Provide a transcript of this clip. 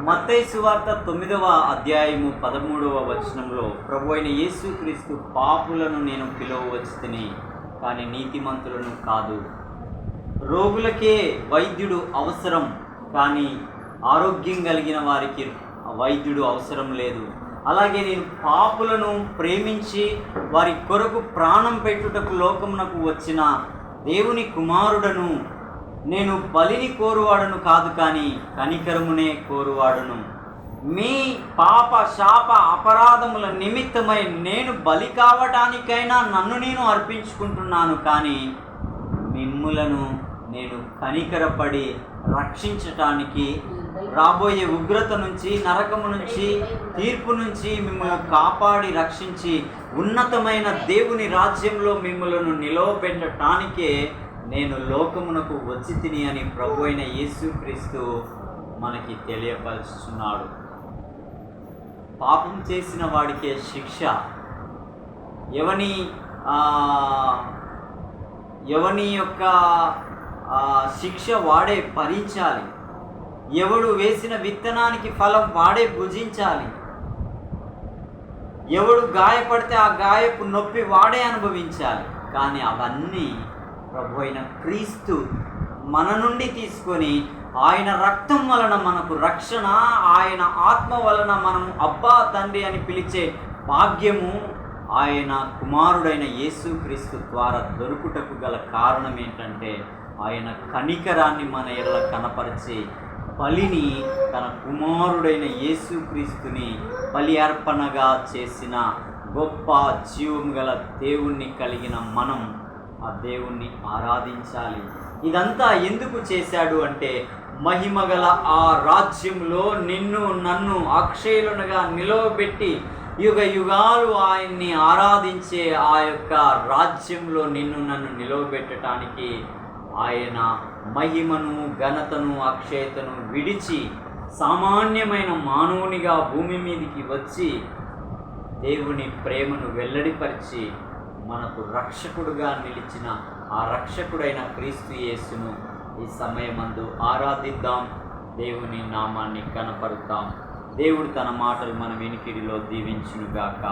మత్తయి సువార్త 9వ అధ్యాయము 13వ వచనంలో ప్రభు అయిన యేసుక్రీస్తు పాపులను నేను పిలువవచ్చుతిని, కానీ నీతిమంతులను కాదు. రోగులకే వైద్యుడు అవసరం, కానీ ఆరోగ్యం కలిగిన వారికి వైద్యుడు అవసరం లేదు. అలాగే నేను పాపులను ప్రేమించి వారి కొరకు ప్రాణం పెట్టుటకు లోకమునకు వచ్చిన దేవుని కుమారుడను. నేను బలిని కోరువాడను కాదు, కానీ కనికరమునే కోరువాడును. మీ పాప శాప అపరాధముల నిమిత్తమై నేను బలి కావటానికైనా నన్ను నేను అర్పించుకుంటున్నాను, కానీ మిమ్ములను నేను కనికరపడి రక్షించటానికి, రాబోయే ఉగ్రత నుంచి, నరకము నుంచి, తీర్పు నుంచి మిమ్మల్ని కాపాడి రక్షించి ఉన్నతమైన దేవుని రాజ్యంలో మిమ్మలను నిలవబెట్టడానికే నేను లోకమునకు వచ్చి తిని అని ప్రభు అయిన యేసుక్రీస్తు మనకి తెలియపరుస్తున్నాడు. పాపం చేసిన వాడికే శిక్ష. ఎవని యొక్క శిక్ష వాడే భరించాలి. ఎవడు వేసిన విత్తనానికి ఫలం వాడే భుజించాలి. ఎవడు గాయపడితే ఆ గాయపు నొప్పి వాడే అనుభవించాలి. కానీ అవన్నీ ప్రభు అయిన క్రీస్తు మన నుండి తీసుకొని, ఆయన రక్తం వలన మనకు రక్షణ, ఆయన ఆత్మ వలన మనం అబ్బా తండ్రి అని పిలిచే భాగ్యము ఆయన కుమారుడైన యేసుక్రీస్తు ద్వారా దొరుకుటకు గల కారణం ఏంటంటే, ఆయన కనికరాన్ని మన ఎడల కనపరిచి బలిని, తన కుమారుడైన యేసుక్రీస్తుని బలి అర్పణగా చేసిన గొప్ప జీవం గల దేవుణ్ణి కలిగిన మనం ఆ దేవుణ్ణి ఆరాధించాలి. ఇదంతా ఎందుకు చేశాడు అంటే, మహిమగల ఆ రాజ్యంలో నిన్ను నన్ను అక్షయులుగా నిలవబెట్టి యుగ యుగాలు ఆయన్ని ఆరాధించే ఆ యొక్క రాజ్యంలో నిన్ను నన్ను నిలవబెట్టడానికి ఆయన మహిమను, ఘనతను, అక్షయతను విడిచి సామాన్యమైన మానవునిగా భూమి మీదికి వచ్చి దేవుని ప్రేమను వెల్లడిపరిచి మనకు రక్షకుడుగా నిలిచిన ఆ రక్షకుడైన క్రీస్తు యేసును ఈ సమయమందు ఆరాధిద్దాం, దేవుని నామాన్ని కనపరుద్దాం. దేవుడు తన మాటలు మన వినికిడిలో దీవించునుగాక.